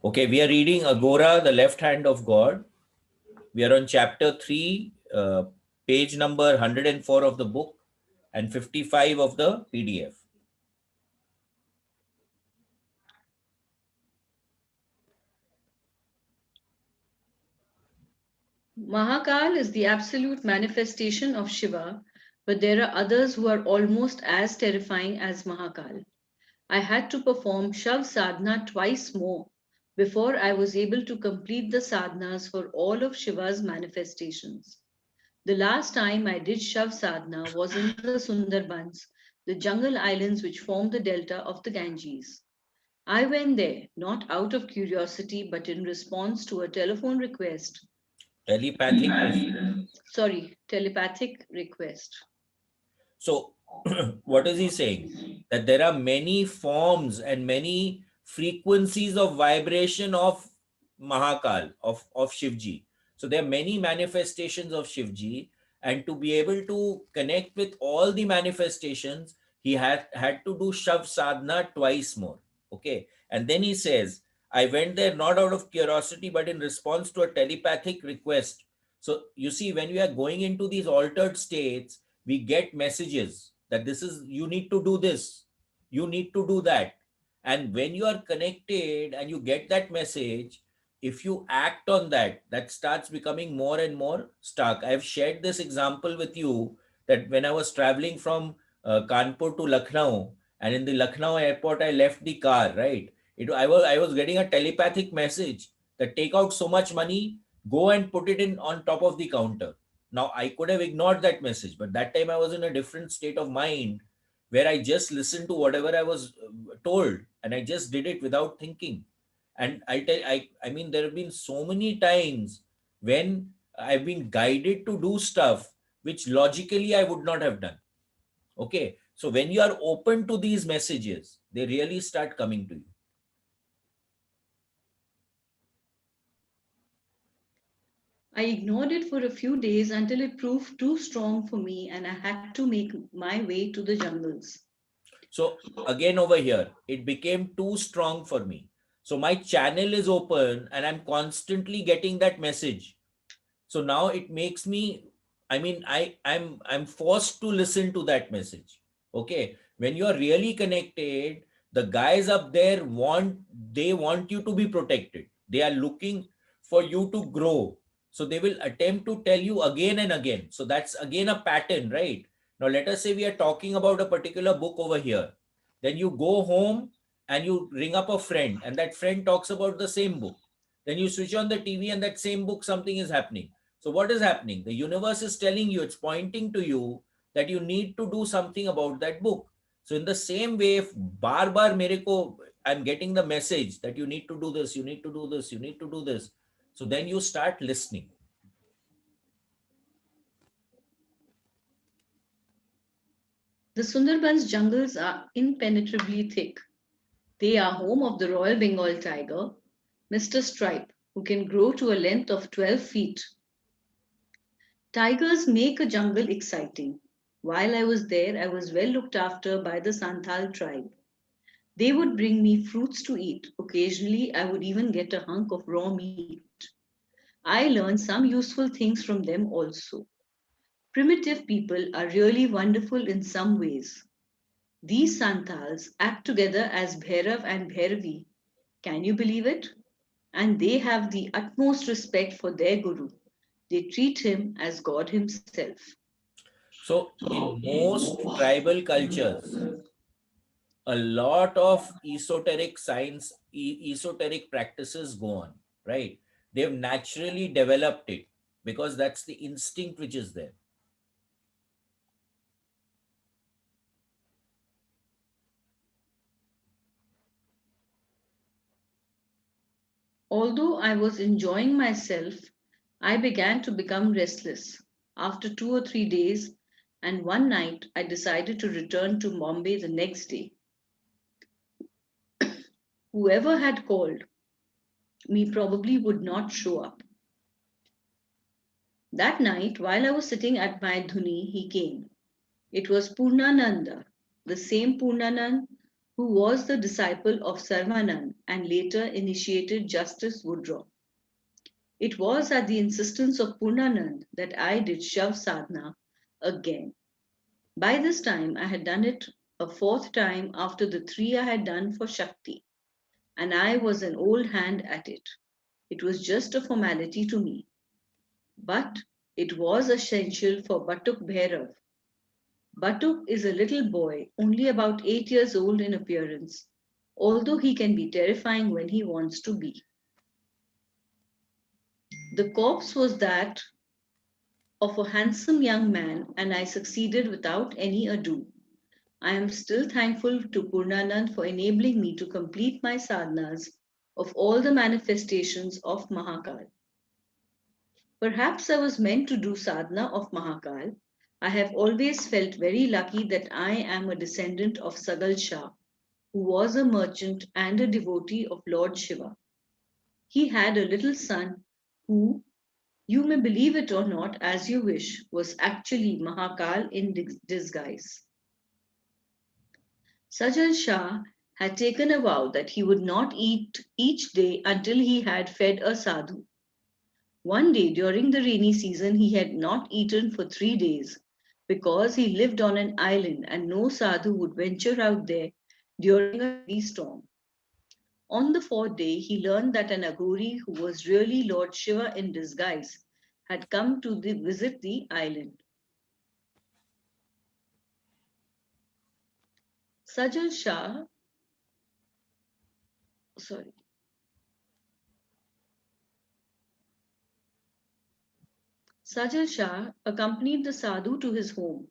Okay, we are reading Aghora, the left hand of God. We are on chapter 3, page number 104 of the book and 55 of the PDF. Mahakal is the absolute manifestation of Shiva, but there are others who are almost as terrifying as Mahakal. I had to perform Shav Sadhana twice more before I was able to complete the sadhanas for all of Shiva's manifestations. The last time I did Shav Sadhana was in the Sundarbans, the jungle islands which form the delta of the Ganges. I went there not out of curiosity but in response to a telephone request. Telepathic. Telepathic request. So, what is he saying? That there are many forms and many frequencies of vibration of Mahakal, of Shivji. So, there are many manifestations of Shivji, and to be able to connect with all the manifestations, he had to do Shav Sadhana twice more. Okay. And then he says, I went there not out of curiosity, but in response to a telepathic request. So, you see, when we are going into these altered states, we get messages that this is, you need to do this, you need to do that. And when you are connected and you get that message, if you act on that, that starts becoming more and more stark. I've shared this example with you that when I was traveling from Kanpur to Lucknow, and in the Lucknow airport I left the car, right? I was getting a telepathic message that take out so much money, go and put it in on top of the counter. Now, I could have ignored that message, but that time I was in a different state of mind where I just listened to whatever I was told, and I just did it without thinking. And I mean, there have been so many times when I've been guided to do stuff which logically I would not have done. Okay. So when you are open to these messages, they really start coming to you. I ignored it for a few days until it proved too strong for me and I had to make my way to the jungles. So again over here, it became too strong for me. So my channel is open and I'm constantly getting that message. So now it makes me, I mean, I'm forced to listen to that message. Okay. When you are really connected, the guys up there want you to be protected. They are looking for you to grow. So they will attempt to tell you again and again. So that's again a pattern, right? Now let us say we are talking about a particular book over here. Then you go home and you ring up a friend, and that friend talks about the same book. Then you switch on the TV and that same book, something is happening. So what is happening? The universe is telling you, it's pointing to you that you need to do something about that book. So in the same way, if bar mere ko, I'm getting the message that you need to do this, you need to do this, you need to do this. So then you start listening. The Sundarbans jungles are impenetrably thick. They are home of the Royal Bengal tiger, Mr. Stripe, who can grow to a length of 12 feet. Tigers make a jungle exciting. While I was there, I was well looked after by the Santhal tribe. They would bring me fruits to eat. Occasionally, I would even get a hunk of raw meat. I learned some useful things from them also. Primitive people are really wonderful in some ways. These Santals act together as Bhairav and Bhairavi. Can you believe it? And they have the utmost respect for their Guru. They treat him as God himself. So in most tribal cultures, a lot of esoteric science, esoteric practices go on, right? They've naturally developed it because that's the instinct which is there. Although I was enjoying myself, I began to become restless. After 2 or 3 days, and one night, I decided to return to Bombay the next day. Whoever had called me probably would not show up. That night, while I was sitting at my dhuni, he came. It was Purnananda, the same Purnanand who was the disciple of Sarvanand and later initiated Justice Woodrow. It was at the insistence of Purnanand that I did Shav Sadhana again. By this time, I had done it a fourth time after the three I had done for Shakti, and I was an old hand at it. It was just a formality to me. But it was essential for Batuk Bhairav. Batuk is a little boy, only about 8 years old in appearance, although he can be terrifying when he wants to be. The corpse was that of a handsome young man, and I succeeded without any ado. I am still thankful to Purnanand for enabling me to complete my sadhanas of all the manifestations of Mahakal. Perhaps I was meant to do sadhana of Mahakal. I have always felt very lucky that I am a descendant of Sagal Shah, who was a merchant and a devotee of Lord Shiva. He had a little son who, you may believe it or not as you wish, was actually Mahakal in disguise. Sajal Shah had taken a vow that he would not eat each day until he had fed a sadhu. One day during the rainy season, he had not eaten for 3 days because he lived on an island and no sadhu would venture out there during a heavy storm. On the fourth day, he learned that an Aghori, who was really Lord Shiva in disguise, had come to visit the island. Sajal Shah, sorry, Sajal Shah accompanied the sadhu to his home.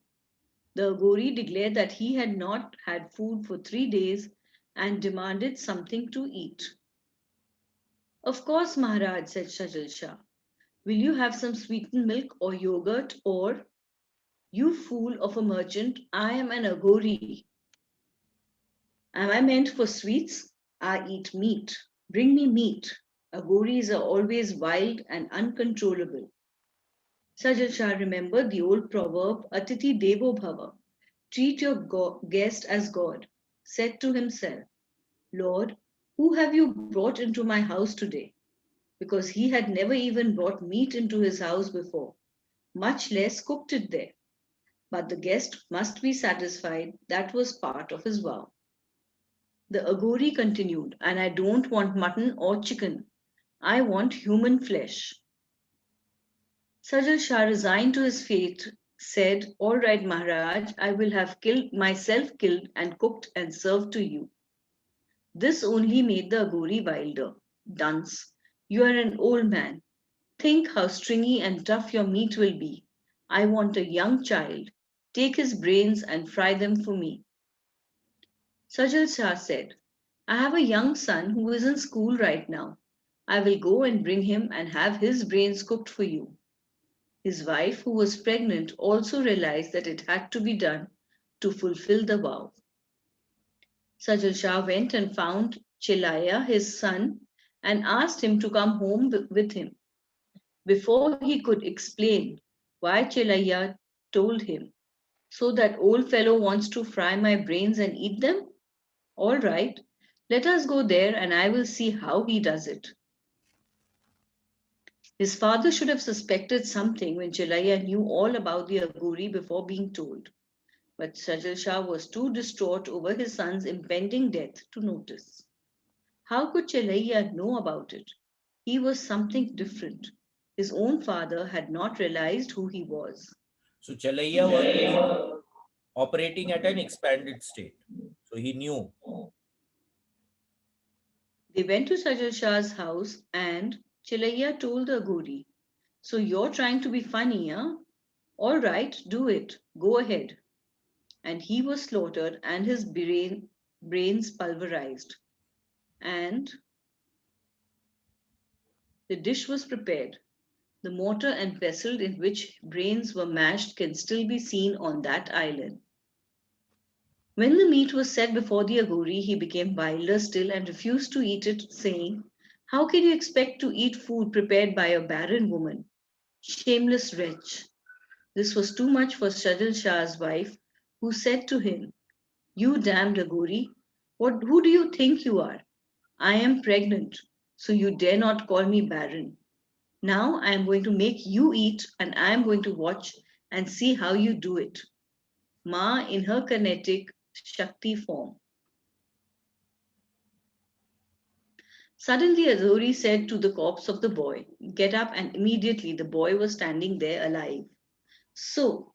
The Aghori declared that he had not had food for 3 days and demanded something to eat. Of course, Maharaj, said Sajal Shah. Will you have some sweetened milk or yogurt or, you fool of a merchant, I am an Aghori. Am I meant for sweets? I eat meat. Bring me meat. Aghoris are always wild and uncontrollable. Sajal Shah remembered the old proverb, Atiti Devo Bhava. Treat your guest as God. Said to himself, Lord, who have you brought into my house today? Because he had never even brought meat into his house before, much less cooked it there. But the guest must be satisfied. That was part of his vow. The Aghori continued, and I don't want mutton or chicken. I want human flesh. Sajal Shah, resigned to his fate, said, All right, Maharaj, I will have myself killed and cooked and served to you. This only made the Aghori wilder. Dunce, you are an old man. Think how stringy and tough your meat will be. I want a young child. Take his brains and fry them for me. Sajal Shah said, I have a young son who is in school right now. I will go and bring him and have his brains cooked for you. His wife, who was pregnant, also realized that it had to be done to fulfill the vow. Sajal Shah went and found Chelaya, his son, and asked him to come home with him. Before he could explain why Chelaya told him, So that old fellow wants to fry my brains and eat them? All right, let us go there and I will see how he does it. His father should have suspected something when Chelaya knew all about the Aghori before being told. But Sajal Shah was too distraught over his son's impending death to notice. How could Chelaya know about it? He was something different. His own father had not realized who he was. So Chalaiya was operating at an expanded state. So he knew. They went to Sajal Shah's house and Chelaya told the Aghori, So you're trying to be funny, huh? All right, do it. Go ahead. And he was slaughtered and his brains pulverized. And the dish was prepared. The mortar and pestle in which brains were mashed can still be seen on that island. When the meat was set before the Aghori, he became wilder still and refused to eat it, saying, How can you expect to eat food prepared by a barren woman? Shameless wretch. This was too much for Sajal Shah's wife, who said to him, You damned Aghori, Who do you think you are? I am pregnant, so you dare not call me barren. Now I am going to make you eat and I am going to watch and see how you do it. Ma in her kinetic Shakti form. Suddenly Azori said to the corpse of the boy, "Get up," and immediately the boy was standing there alive. So,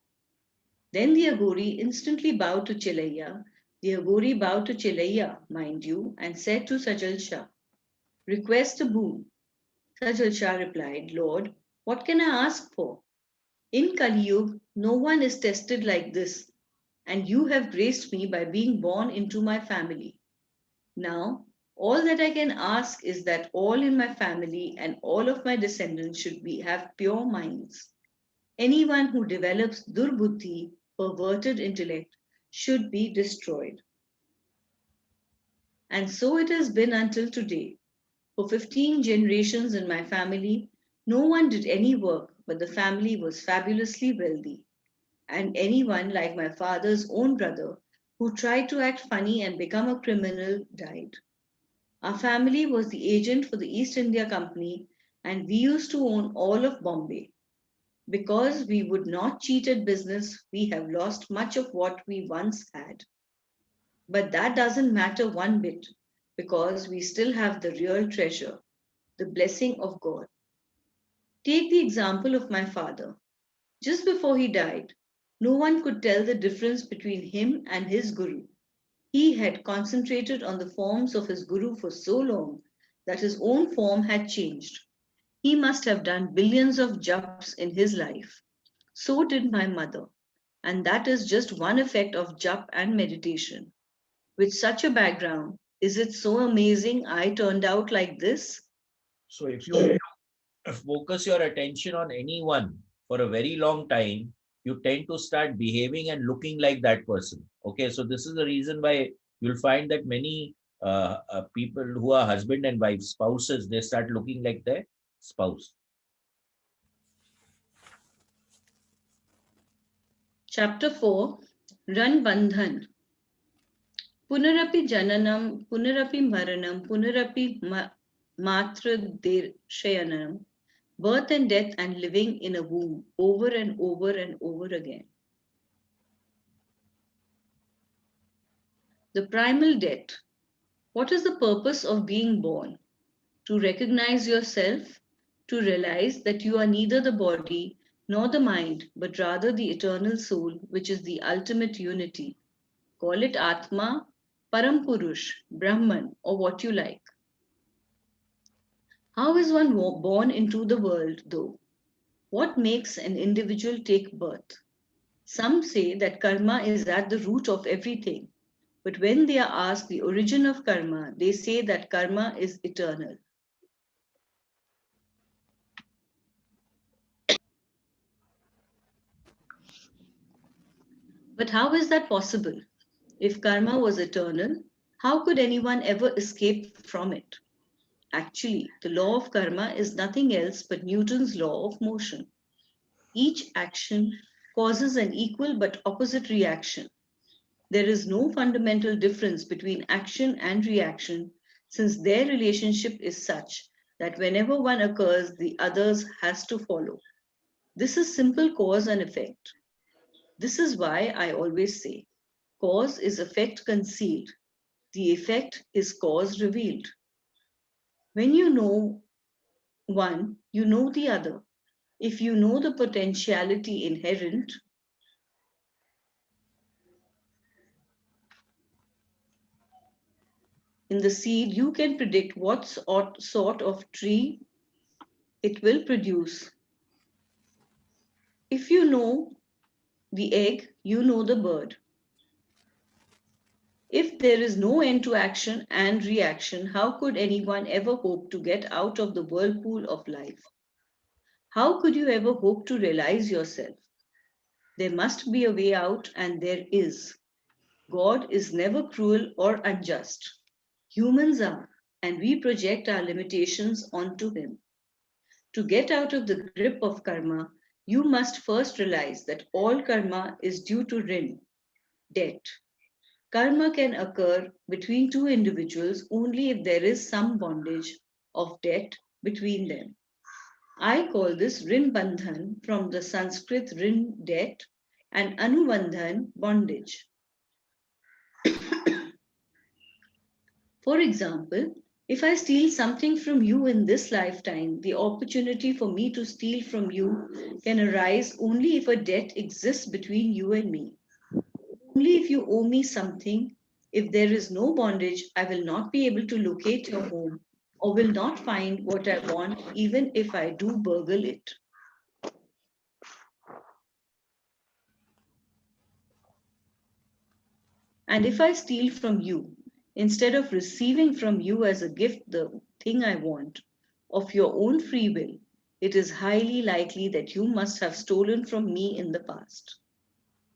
then the Aghori instantly bowed to Chelaya. The Aghori bowed to Chelaya, mind you, and said to Sajal Shah, "Request a boon." Sajal Shah replied, "Lord, what can I ask for? In Kali Yuga, no one is tested like this, and you have graced me by being born into my family. Now, all that I can ask is that all in my family and all of my descendants should have pure minds. Anyone who develops durbuddhi, perverted intellect, should be destroyed." And so it has been until today. For 15 generations in my family, no one did any work, but the family was fabulously wealthy. And anyone, like my father's own brother, who tried to act funny and become a criminal died. Our family was the agent for the East India Company, and we used to own all of Bombay. Because we would not cheat at business, we have lost much of what we once had. But that doesn't matter one bit, because we still have the real treasure, the blessing of God. Take the example of my father. Just before he died, no one could tell the difference between him and his guru. He had concentrated on the forms of his guru for so long that his own form had changed. He must have done billions of japs in his life. So did my mother. And that is just one effect of jap and meditation. With such a background, is it so amazing I turned out like this? So if you focus your attention on anyone for a very long time, you tend to start behaving and looking like that person. Okay, so this is the reason why you'll find that many people who are husband and wife, spouses, they start looking like their spouse. Chapter 4, Ran Bandhan. Punarapi Jananam, Punarapi Maranam, Punarapi Matra Shayanam. Birth and death and living in a womb over and over and over again. The primal death. What is the purpose of being born? To recognize yourself, to realize that you are neither the body nor the mind, but rather the eternal soul, which is the ultimate unity. Call it Atma, Parampurush, Brahman, or what you like. How is one born into the world, though? What makes an individual take birth? Some say that karma is at the root of everything. But when they are asked the origin of karma, they say that karma is eternal. But how is that possible? If karma was eternal, how could anyone ever escape from it? Actually, the law of karma is nothing else but Newton's law of motion. Each action causes an equal but opposite reaction. There is no fundamental difference between action and reaction since their relationship is such that whenever one occurs, the others has to follow. This is simple cause and effect. This is why I always say cause is effect concealed, the effect is cause revealed. When you know one, you know the other. If you know the potentiality inherent in the seed, you can predict what sort of tree it will produce. If you know the egg, you know the bird. If there is no end to action and reaction, how could anyone ever hope to get out of the whirlpool of life? How could you ever hope to realize yourself? There must be a way out, and there is. God is never cruel or unjust. Humans are, and we project our limitations onto Him. To get out of the grip of karma, you must first realize that all karma is due to rin, debt. Karma can occur between two individuals only if there is some bondage of debt between them. I call this Rin Bandhan from the Sanskrit Rin debt and Anubandhan bondage. For example, if I steal something from you in this lifetime, the opportunity for me to steal from you can arise only if a debt exists between you and me. Only if you owe me something. If there is no bondage, I will not be able to locate your home or will not find what I want even if I do burgle it. And if I steal from you, instead of receiving from you as a gift the thing I want, of your own free will, it is highly likely that you must have stolen from me in the past.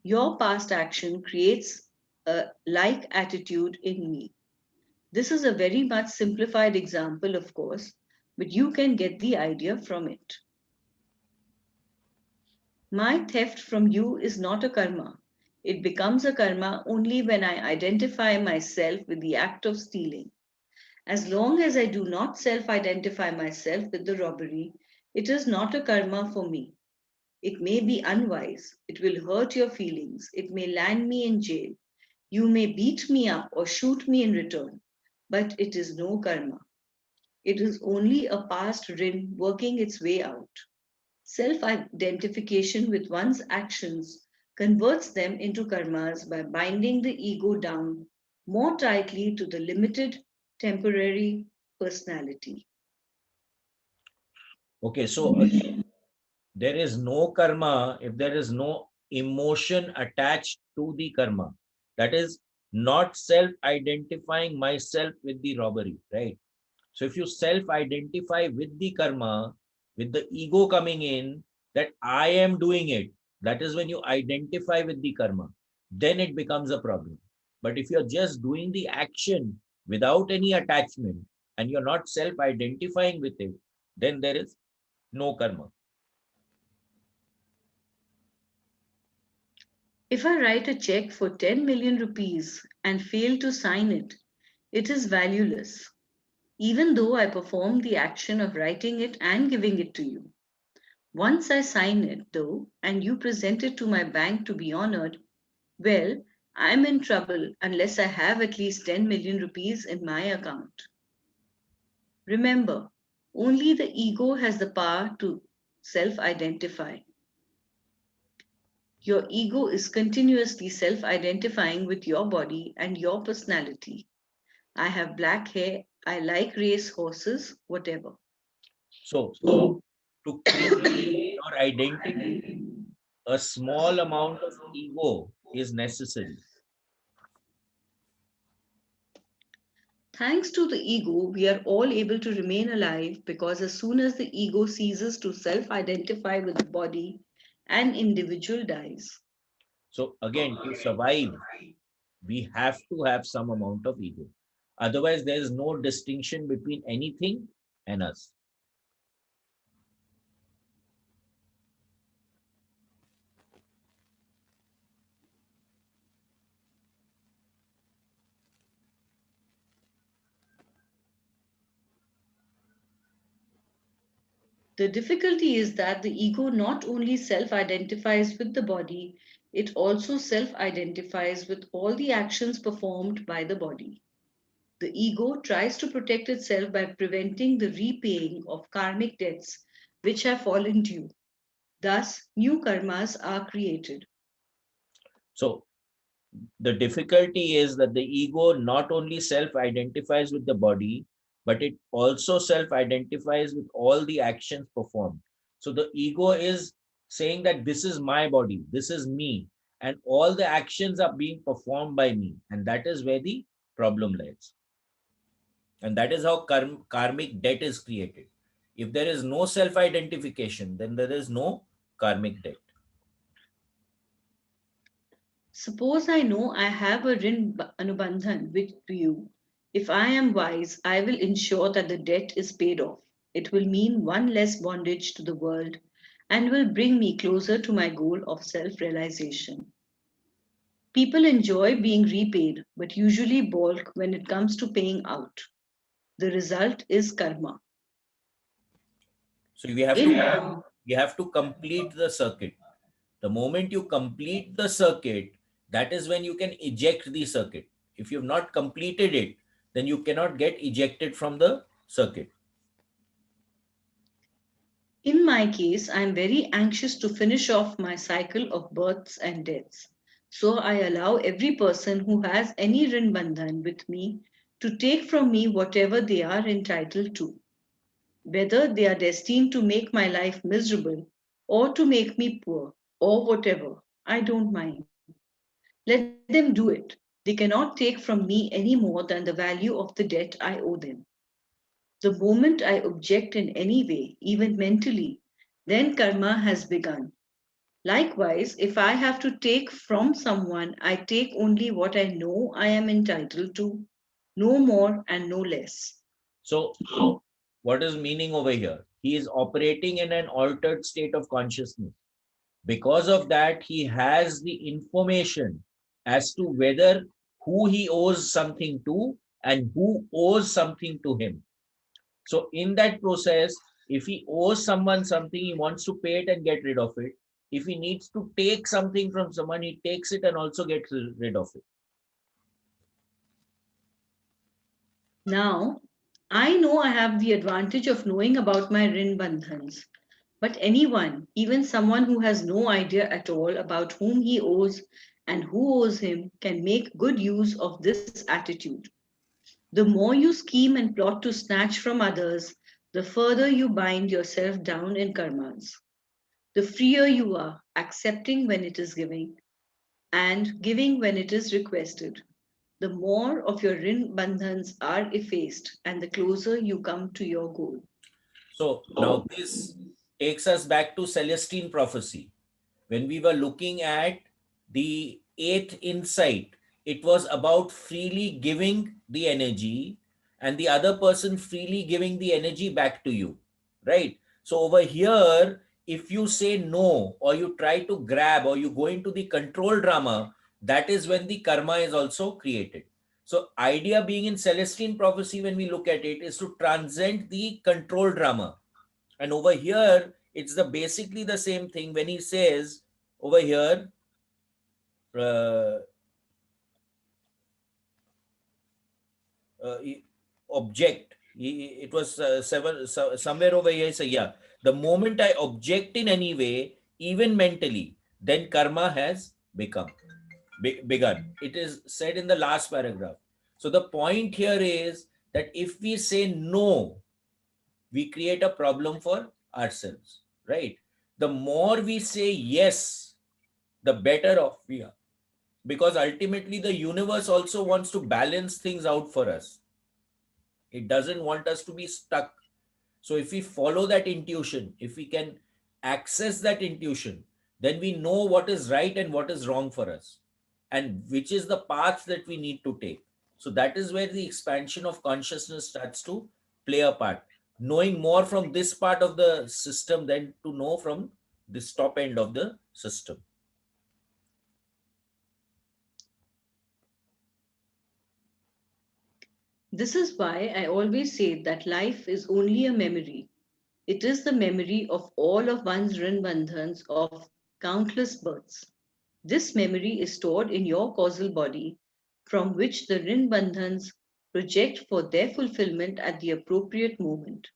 Your past action creates a like attitude in me. This is a very much simplified example, of course, but you can get the idea from it. My theft from you is not a karma. It becomes a karma only when I identify myself with the act of stealing. As long as I do not self identify myself with the robbery, it is not a karma for me. It may be unwise, it will hurt your feelings, it may land me in jail. You may beat me up or shoot me in return, but it is no karma. It is only a past rin working its way out. Self identification with one's actions converts them into karmas by binding the ego down more tightly to the limited temporary personality. Okay, so again, there is no karma if there is no emotion attached to the karma. That is not self identifying myself with the robbery, right? So if you self identify with the karma, with the ego coming in, that I am doing it, that is when you identify with the karma, then it becomes a problem. But if you're just doing the action without any attachment and you're not self identifying with it, then there is no karma. If I write a check for 10 million rupees and fail to sign it, it is valueless, even though I performed the action of writing it and giving it to you. Once I sign it, though, and you present it to my bank to be honored, well, I'm in trouble unless I have at least 10 million rupees in my account. Remember, only the ego has the power to self identify. Your ego is continuously self identifying with your body and your personality. I have black hair, I like race horses, whatever. So to create your identity, a small amount of ego is necessary. Thanks to the ego, we are all able to remain alive because as soon as the ego ceases to self identify with the body, an individual dies. So again, to survive, we have to have some amount of ego. Otherwise, there is no distinction between anything and us. The difficulty is that the ego not only self identifies with the body, it also self identifies with all the actions performed by the body. The ego tries to protect itself by preventing the repaying of karmic debts which have fallen due. Thus, new karmas are created. So the difficulty is that the ego not only self identifies with the body, but it also self identifies with all the actions performed. So the ego is saying that this is my body, this is me, and all the actions are being performed by me. And that is where the problem lies. And that is how karmic debt is created. If there is no self identification, then there is no karmic debt. Suppose I know I have a Anubandhan with you. If I am wise, I will ensure that the debt is paid off. It will mean one less bondage to the world and will bring me closer to my goal of self realization. People enjoy being repaid, but usually balk when it comes to paying out. The result is karma. So we have to In complete the circuit. The moment you complete the circuit, that is when you can eject the circuit. If you've not completed it, then you cannot get ejected from the circuit. In my case, I am very anxious to finish off my cycle of births and deaths. So I allow every person who has any Rinbandhan with me to take from me whatever they are entitled to. Whether they are destined to make my life miserable or to make me poor or whatever, I don't mind. Let them do it. They cannot take from me any more than the value of the debt I owe them. The moment I object in any way, even mentally, then karma has begun. Likewise, if I have to take from someone, I take only what I know I am entitled to, no more and no less. So, what is meaning over here? He is operating in an altered state of consciousness. Because of that, he has the information as to whether who he owes something to and who owes something to him. So, in that process, if he owes someone something, he wants to pay it and get rid of it. If he needs to take something from someone, he takes it and also gets rid of it. Now, I know I have the advantage of knowing about my Rin Bandhans, but anyone, even someone who has no idea at all about whom he owes and who owes him, can make good use of this attitude. The more you scheme and plot to snatch from others, the further you bind yourself down in karmas. The freer you are, accepting when it is giving and giving when it is requested, the more of your rin bandhans are effaced and the closer you come to your goal. So, now this takes us back to Celestine prophecy. When we were looking at the eighth insight, it was about freely giving the energy and the other person freely giving the energy back to you, right? So over here, if you say no or you try to grab or you go into the control drama, that is when the karma is also created. So idea being in Celestine prophecy, when we look at it, is to transcend the control drama. And over here, it's the basically the same thing when he says over here, uh, uh, object. It was somewhere over here. So yeah, the moment I object in any way, even mentally, then karma has begun. It is said in the last paragraph. So the point here is that if we say no, we create a problem for ourselves, right? The more we say yes, the better off we are. Because ultimately, the universe also wants to balance things out for us. It doesn't want us to be stuck. So, if we follow that intuition, if we can access that intuition, then we know what is right and what is wrong for us and which is the path that we need to take. So, that is where the expansion of consciousness starts to play a part. Knowing more from this part of the system than to know from this top end of the system. This is why I always say that life is only a memory. It is the memory of all of one's rin bandhans of countless births. This memory is stored in your causal body, from which the rin bandhans project for their fulfillment at the appropriate moment.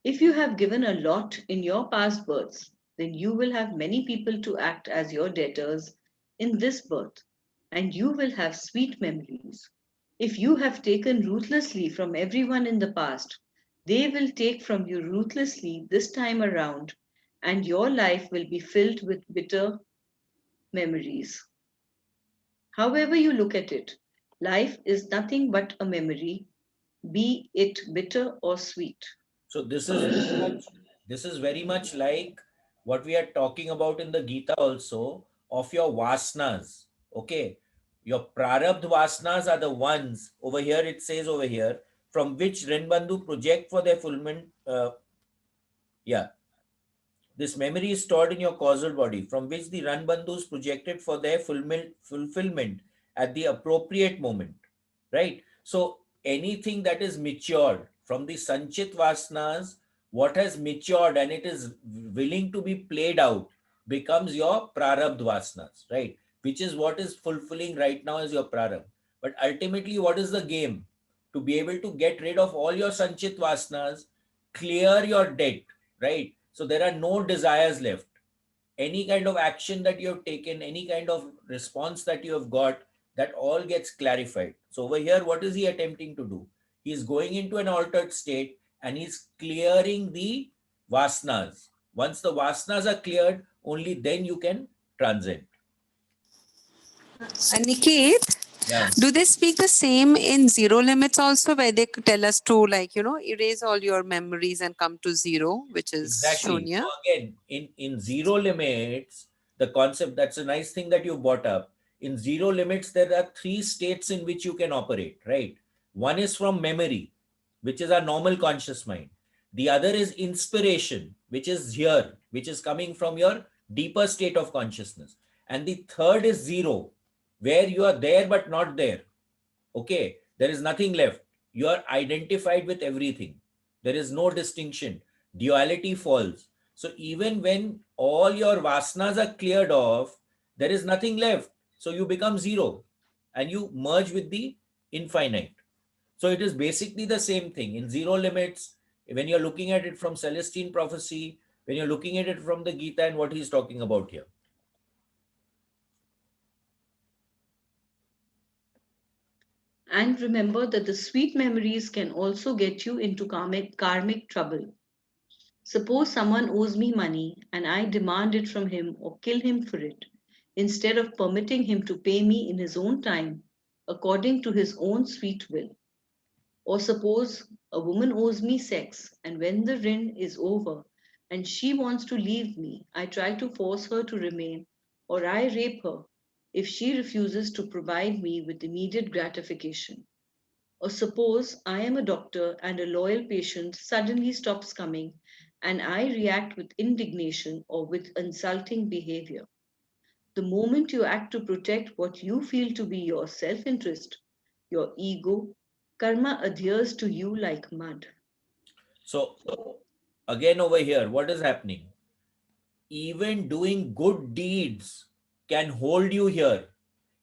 If you have given a lot in your past births, then you will have many people to act as your debtors in this birth, and you will have sweet memories. If you have taken ruthlessly from everyone in the past, they will take from you ruthlessly this time around, and your life will be filled with bitter memories. However, you look at it, life is nothing but a memory, be it bitter or sweet. So this is very much like what we are talking about in the Gita also of your vasnas. Okay. Your prarabdh vasnas are the ones over here, it says over here, from which Renbandhu project for their fulfillment. Yeah. This memory is stored in your causal body, from which the Ranbandhu is projected for their fulfillment at the appropriate moment. Right? So anything that is matured from the Sanchit Vasanas, what has matured and it is willing to be played out, becomes your Prarabdha Vasanas, right? Which is what is fulfilling right now as your Prarabdha. But ultimately, what is the game? To be able to get rid of all your Sanchit Vasanas, clear your debt, right? So there are no desires left. Any kind of action that you have taken, any kind of response that you have got, that all gets clarified. So over here, what is he attempting to do? He is going into an altered state and he's clearing the vasanas. Once the vasanas are cleared, only then you can transcend. Aniket, Yeah. do they speak the same in zero limits also, where they tell us to, like, erase all your memories and come to zero, which is Exactly. So Shunya? again, in zero limits, the concept, that's a nice thing that you brought up. In zero limits, there are three states in which you can operate, right? One is from memory, which is our normal conscious mind. The other is inspiration, which is here, which is coming from your deeper state of consciousness. And the third is zero, where you are there but not there. Okay, there is nothing left. You are identified with everything. There is no distinction. Duality falls. So even when all your vasanas are cleared off, there is nothing left. So you become zero and you merge with the infinite. So it is basically the same thing in zero limits. When you're looking at it from Celestine prophecy, when you're looking at it from the Gita and what he's talking about here. And remember that the sweet memories can also get you into karmic trouble. Suppose someone owes me money and I demand it from him or kill him for it, instead of permitting him to pay me in his own time, according to his own sweet will. Or suppose a woman owes me sex, and when the rin is over and she wants to leave me, I try to force her to remain, or I rape her if she refuses to provide me with immediate gratification. Or suppose I am a doctor and a loyal patient suddenly stops coming and I react with indignation or with insulting behavior. The moment you act to protect what you feel to be your self interest, your ego, karma adheres to you like mud. So again over here, what is happening? Even doing good deeds can hold you here.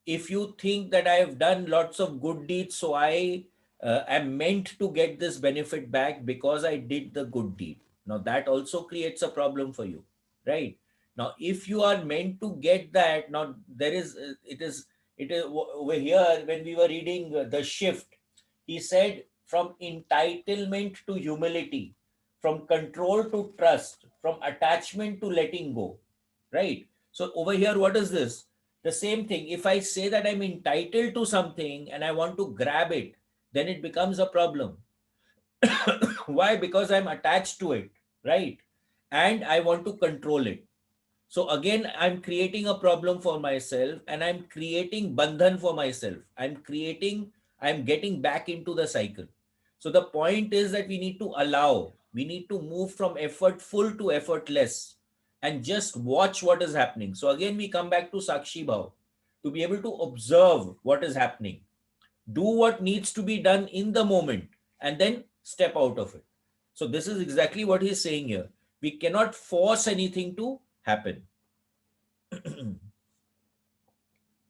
If you think that I have done lots of good deeds, so I am meant to get this benefit back because I did the good deed. Now that also creates a problem for you, right? Now, if you are meant to get that, now there is over here when we were reading the shift, he said from entitlement to humility, from control to trust, from attachment to letting go, right? So over here, what is this? The same thing. If I say that I'm entitled to something and I want to grab it, then it becomes a problem. Why? Because I'm attached to it, right? And I want to control it. So again, I'm creating a problem for myself and I'm creating bandhan for myself. I'm getting back into the cycle. So the point is that we need to move from effortful to effortless and just watch what is happening. So again, we come back to Sakshi Bhav to be able to observe what is happening, do what needs to be done in the moment, and then step out of it. So this is exactly what he's saying here. We cannot force anything to happen.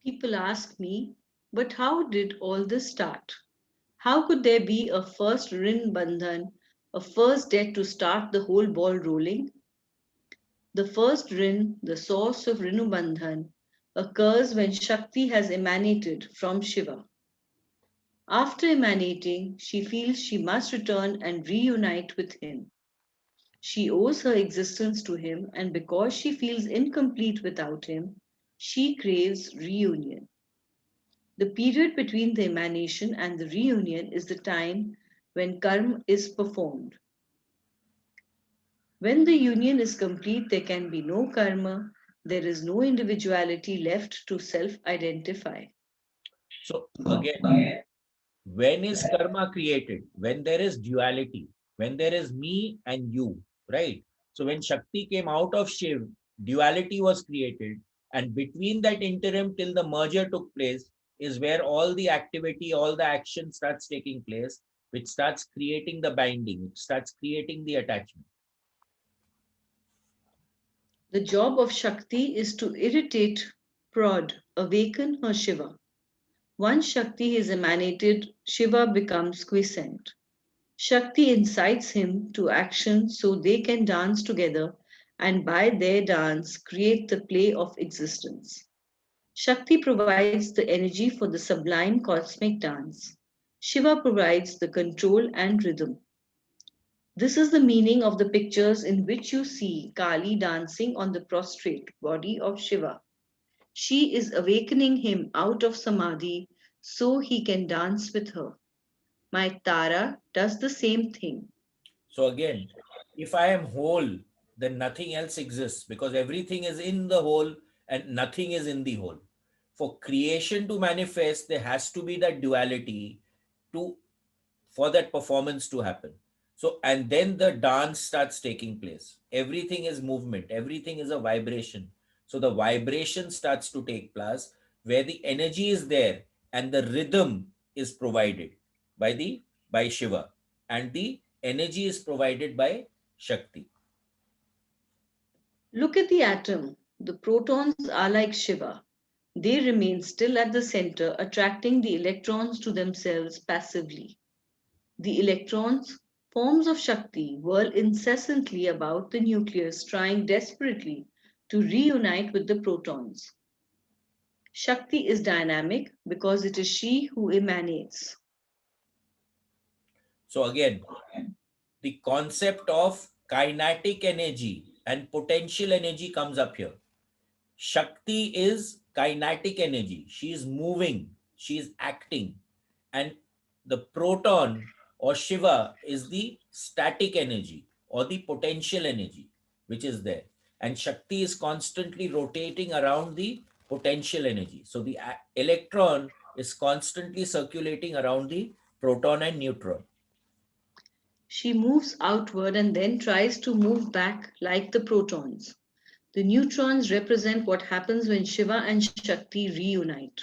People ask me, but how did all this start? How could there be a first Rin Bandhan, a first debt to start the whole ball rolling? The first Rin, the source of Rinu Bandhan, occurs when Shakti has emanated from Shiva. After emanating, she feels she must return and reunite with him. She owes her existence to him, and because she feels incomplete without him, she craves reunion. The period between the emanation and the reunion is the time when karma is performed. When the union is complete, there can be no karma, there is no individuality left to self identify. So again, when is karma created? When there is duality, when there is me and you, right? So when Shakti came out of Shiv, duality was created. And between that interim till the merger took place is where all the activity, all the action starts taking place, which starts creating the binding, which starts creating the attachment. The job of Shakti is to irritate, prod, awaken her Shiva. Once Shakti is emanated, Shiva becomes quiescent. Shakti incites him to action so they can dance together and by their dance create the play of existence. Shakti provides the energy for the sublime cosmic dance. Shiva provides the control and rhythm. This is the meaning of the pictures in which you see Kali dancing on the prostrate body of Shiva. She is awakening him out of samadhi so he can dance with her. My Tara does the same thing. So again, if I am whole, then nothing else exists because everything is in the whole and nothing is in the whole. For creation to manifest, there has to be that duality to for that performance to happen. So, and then the dance starts taking place. Everything is movement, everything is a vibration. So, the vibration starts to take place where the energy is there and the rhythm is provided by Shiva, and the energy is provided by Shakti. Look at the atom. The protons are like Shiva. They remain still at the center, attracting the electrons to themselves passively. The electrons, forms of Shakti, whirl incessantly about the nucleus, trying desperately to reunite with the protons. Shakti is dynamic because it is she who emanates. So, again, the concept of kinetic energy and potential energy comes up here. Shakti is kinetic energy. She is moving, she is acting. And the proton or Shiva is the static energy or the potential energy which is there. And Shakti is constantly rotating around the potential energy. So the electron is constantly circulating around the proton and neutron. She moves outward and then tries to move back like the protons. The neutrons represent what happens when Shiva and Shakti reunite.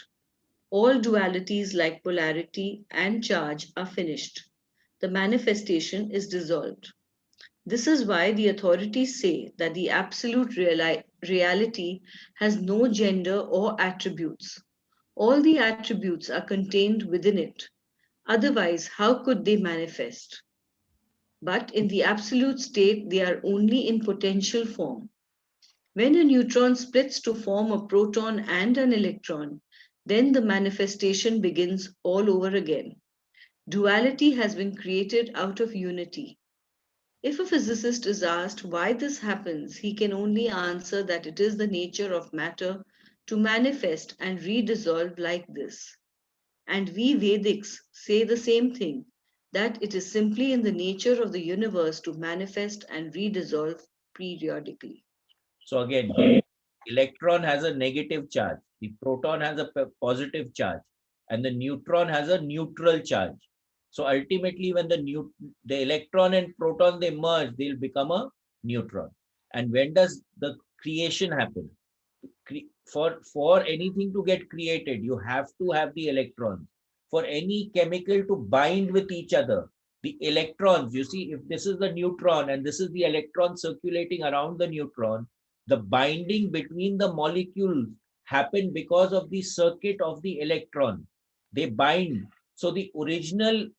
All dualities like polarity and charge are finished. The manifestation is dissolved. This is why the authorities say that the absolute reality has no gender or attributes. All the attributes are contained within it. Otherwise, how could they manifest? But in the absolute state, they are only in potential form. When a neutron splits to form a proton and an electron, then the manifestation begins all over again. Duality has been created out of unity. If a physicist is asked why this happens, he can only answer that it is the nature of matter to manifest and redissolve like this. And we Vedics say the same thing, that it is simply in the nature of the universe to manifest and redissolve periodically. So again, electron has a negative charge, the proton has a positive charge, and the neutron has a neutral charge. So ultimately, when the electron and proton they merge, they'll become a neutron. And when does the creation happen? For anything to get created, you have to have the electrons. For any chemical to bind with each other, the electrons, you see, if this is the neutron and this is the electron circulating around the neutron, the binding between the molecules happen because of the circuit of the electron. They bind. So the original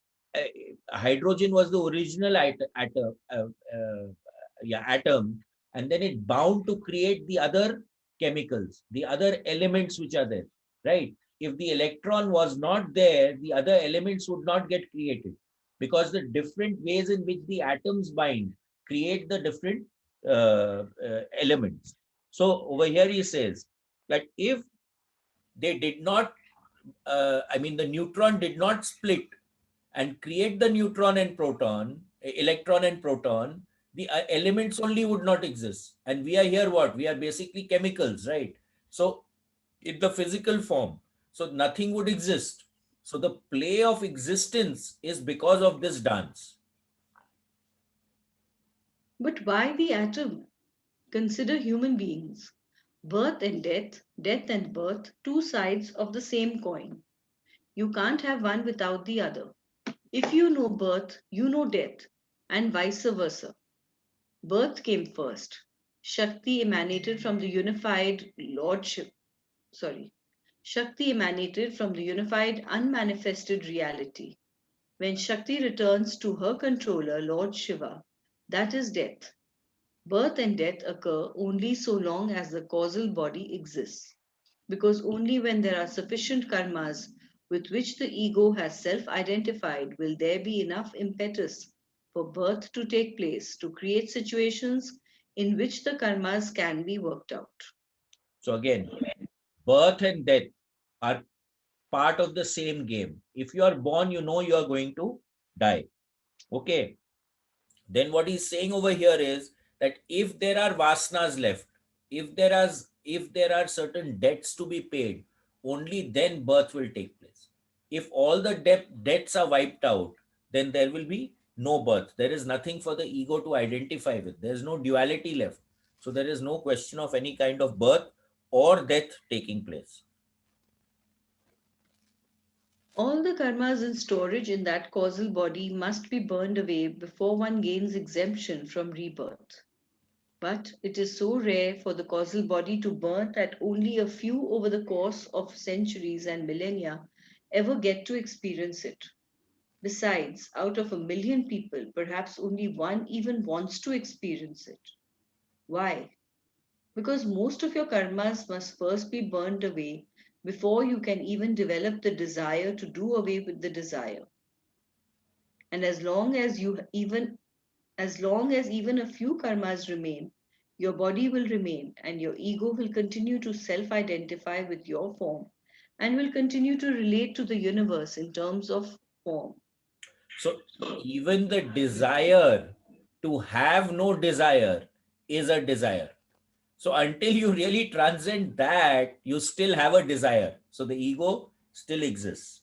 hydrogen was the original atom, and then it bound to create the other chemicals, the other elements which are there, right? If the electron was not there, the other elements would not get created because the different ways in which the atoms bind create the different elements. So over here he says that if they did not, the neutron did not split and create the neutron and proton, electron and proton, the elements only would not exist. And we are here what? We are basically chemicals, right? So in the physical form, so nothing would exist. So the play of existence is because of this dance. But why the atom? Consider human beings. Birth and death, death and birth, two sides of the same coin. You can't have one without the other. If you know birth, you know death, and vice versa. Birth came first. Shakti emanated from the unified lordship. Sorry. Shakti emanated from the unified unmanifested reality. When Shakti returns to her controller, Lord Shiva, that is death. Birth and death occur only so long as the causal body exists, because only when there are sufficient karmas with which the ego has self identified will there be enough impetus for birth to take place to create situations in which the karmas can be worked out. So again, birth and death are part of the same game. If you are born, you know you are going to die. Okay. Then what he's saying over here is that if there are vasanas left, if there are certain debts to be paid, only then birth will take place. If all the debts are wiped out, then there will be no birth. There is nothing for the ego to identify with. There is no duality left. So there is no question of any kind of birth or death taking place. All the karmas in storage in that causal body must be burned away before one gains exemption from rebirth. But it is so rare for the causal body to burn that only a few over the course of centuries and millennia ever get to experience it. Besides, out of a million people, perhaps only one even wants to experience it. Why? Because most of your karmas must first be burned away before you can even develop the desire to do away with the desire. And as long as even a few karmas remain, your body will remain and your ego will continue to self identify with your form and will continue to relate to the universe in terms of form. So even the desire to have no desire is a desire. So until you really transcend that, you still have a desire. So the ego still exists.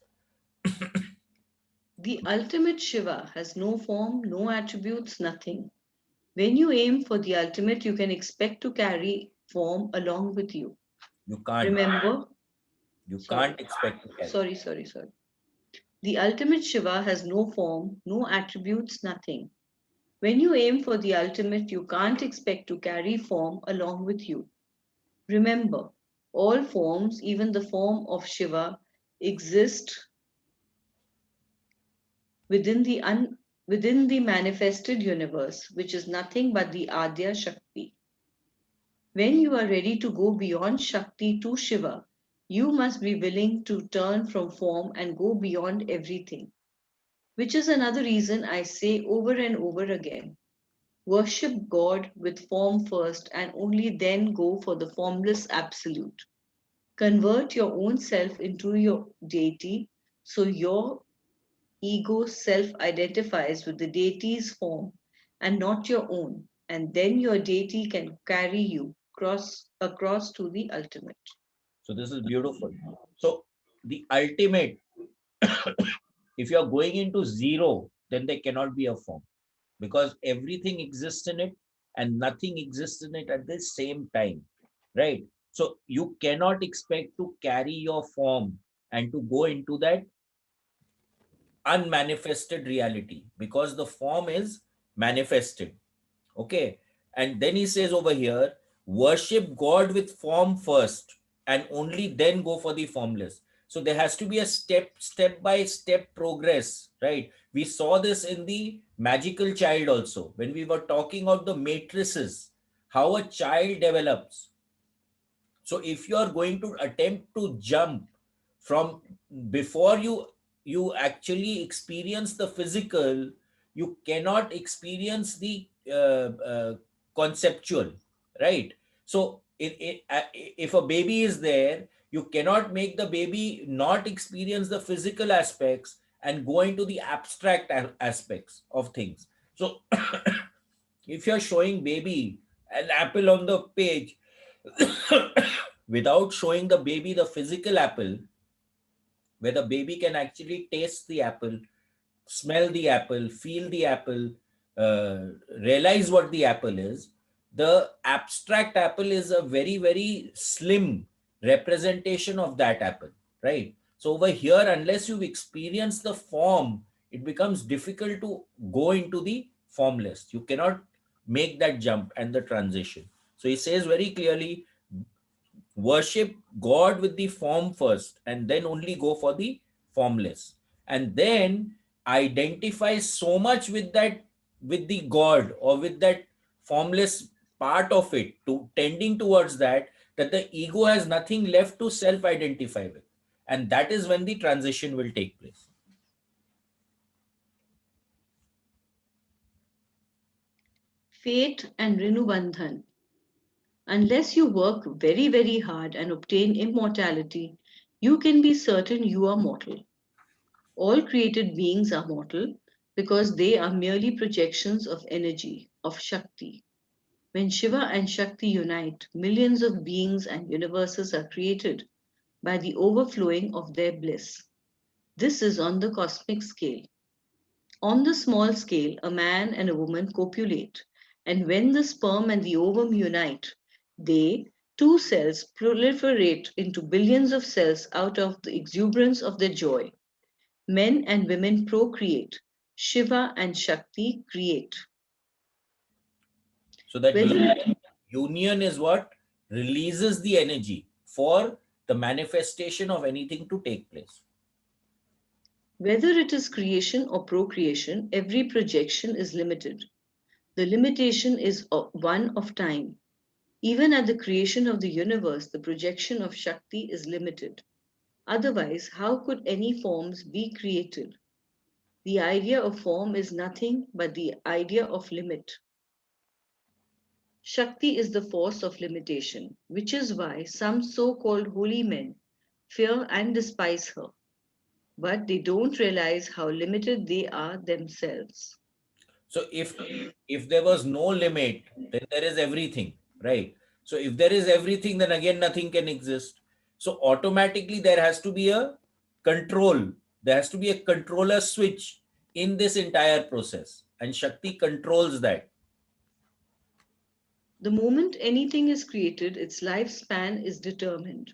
The ultimate Shiva has no form, no attributes, nothing. When you aim for the ultimate, you can expect to carry form along with you. You can't. Remember, You sorry, can't expect to carry. sorry. The ultimate Shiva has no form, no attributes, nothing. When you aim for the ultimate, you can't expect to carry form along with you. Remember, all forms, even the form of Shiva, exist within the within the manifested universe, which is nothing but the Adya Shakti. When you are ready to go beyond Shakti to Shiva, you must be willing to turn from form and go beyond everything. Which is another reason I say over and over again, worship God with form first and only then go for the formless absolute. Convert your own self into your deity so your ego self identifies with the deity's form and not your own, and then your deity can carry you across to the ultimate. So this is beautiful. So the ultimate, if you are going into zero, then there cannot be a form because everything exists in it and nothing exists in it at the same time. Right? So you cannot expect to carry your form and to go into that unmanifested reality because the form is manifested. Okay. And then he says over here, worship God with form first and only then go for the formless. So there has to be a step by step progress, right? We saw this in the magical child also when we were talking of the matrices, how a child develops. So if you are going to attempt to jump from before you actually experience the physical, you cannot experience the conceptual, right? So if a baby is there, you cannot make the baby not experience the physical aspects and go into the abstract aspects of things. So if you're showing baby an apple on the page without showing the baby the physical apple, where the baby can actually taste the apple, smell the apple, feel the apple, uh, realize what the apple is, the abstract apple is a very, very slim representation of that apple, right? So over here, unless you've experienced the form, it becomes difficult to go into the formless. You cannot make that jump and the transition. So he says very clearly, worship God with the form first and then only go for the formless. And then identify so much with that, with the God or with that formless part of it, to tending towards that, that the ego has nothing left to self identify with. And that is when the transition will take place. Fate and Rinubandhan. Unless you work very, very hard and obtain immortality, you can be certain you are mortal. All created beings are mortal because they are merely projections of energy, of Shakti. When Shiva and Shakti unite, millions of beings and universes are created by the overflowing of their bliss. This is on the cosmic scale. On the small scale, a man and a woman copulate, and when the sperm and the ovum unite, they, two cells, proliferate into billions of cells out of the exuberance of their joy. Men and women procreate. Shiva and Shakti create. So that Whether, union is what releases the energy for the manifestation of anything to take place. whether it is creation or procreation, every projection is limited. The limitation is one of time. Even at the creation of the universe, the projection of Shakti is limited. Otherwise, how could any forms be created? The idea of form is nothing but the idea of limit. Shakti is the force of limitation, which is why some so called holy men fear and despise her, but they don't realize how limited they are themselves. So if there was no limit, then there is everything, right? So if there is everything, then again nothing can exist. So automatically there has to be a control. There has to be a controller switch in this entire process, and Shakti controls that. The moment anything is created, its lifespan is determined.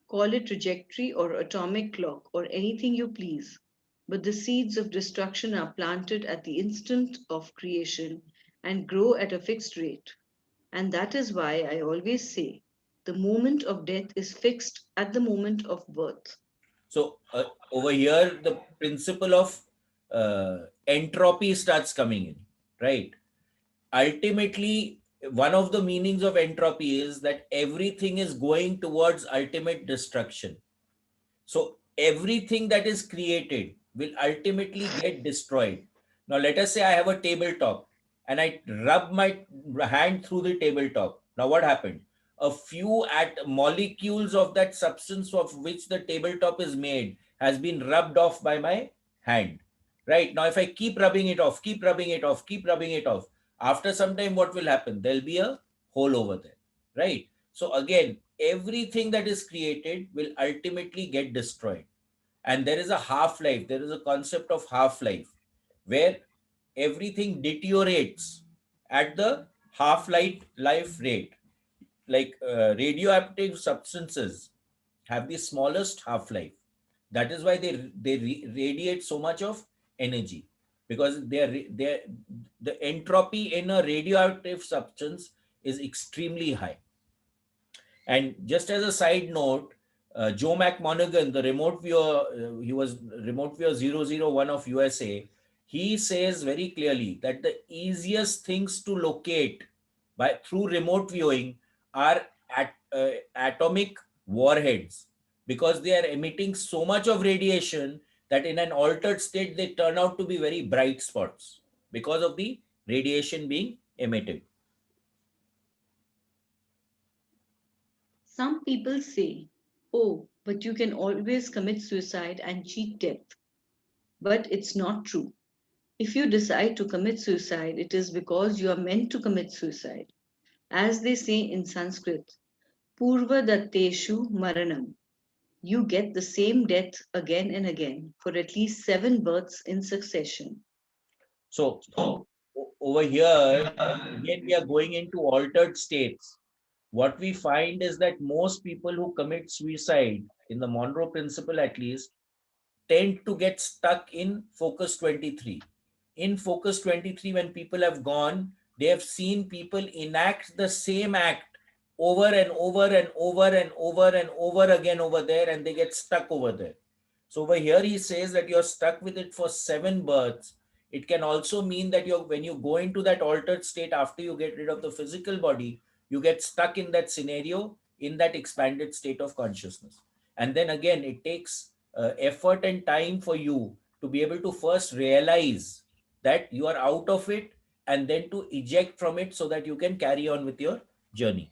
Call it trajectory or atomic clock or anything you please. But the seeds of destruction are planted at the instant of creation and grow at a fixed rate. And that is why I always say the moment of death is fixed at the moment of birth. So over here, the principle of entropy starts coming in, right? Ultimately, one of the meanings of entropy is that everything is going towards ultimate destruction. So everything that is created will ultimately get destroyed. Now, let us say I have a tabletop and I rub my hand through the tabletop. Now, what happened? A few at molecules of that substance of which the tabletop is made has been rubbed off by my hand. Right now, if I keep rubbing it off, keep rubbing it off, keep rubbing it off, after some time, what will happen? There'll be a hole over there. Right. So again, everything that is created will ultimately get destroyed. And there is a half life, there is a concept of half life where everything deteriorates at the half life rate. Like radioactive substances have the smallest half life. That is why they radiate so much of energy, because the entropy in a radioactive substance is extremely high. And just as a side note, Joe McMonaghan, the remote viewer, he was remote viewer 001 of USA. He says very clearly that the easiest things to locate by through remote viewing are atomic warheads, because they are emitting so much of radiation that in an altered state they turn out to be very bright spots because of the radiation being emitted. Some people say, oh, but you can always commit suicide and cheat death. But it's not true. If you decide to commit suicide, it is because you are meant to commit suicide. As they say in Sanskrit, Purva Datteshu Maranam. You get the same death again and again for at least 7 births in succession. So over here, again, we are going into altered states. What we find is that most people who commit suicide, in the Monroe Principle at least, tend to get stuck in focus 23. In focus 23, when people have gone, they have seen people enact the same act over and over and over and over and over again over there, and they get stuck over there. So over here, he says that you're stuck with it for 7 births. It can also mean that when you go into that altered state after you get rid of the physical body, you get stuck in that scenario, in that expanded state of consciousness. And then again, it takes effort and time for you to be able to first realize that you are out of it, and then to eject from it so that you can carry on with your journey.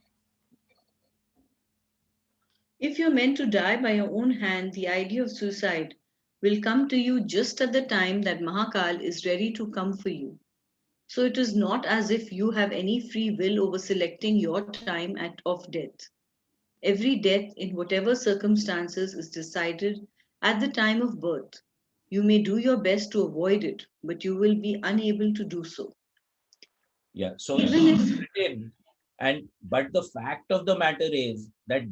If you're meant to die by your own hand, the idea of suicide will come to you just at the time that Mahakal is ready to come for you. So it is not as if you have any free will over selecting your time of death. Every death, in whatever circumstances, is decided at the time of birth. You may do your best to avoid it, but you will be unable to do so. Yeah. So Even this is if written, and but the fact of the matter is that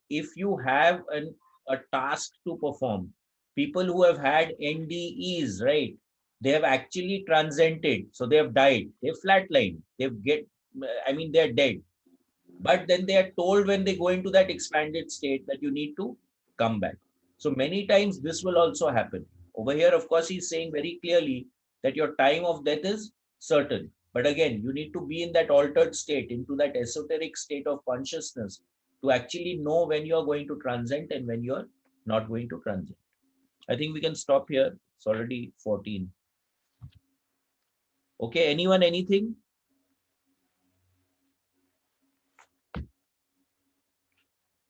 if you have a task to perform, people who have had NDEs, right? They have actually transcended. So they have died. They've flatlined. They're dead. But then they are told when they go into that expanded state that you need to come back. So many times this will also happen. Over here, of course, he's saying very clearly that your time of death is certain. But again, you need to be in that altered state, into that esoteric state of consciousness, to actually know when you are going to transcend and when you are not going to transcend. I think we can stop here. It's already 14. Okay, anyone, anything?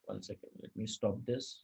One second, let me stop this.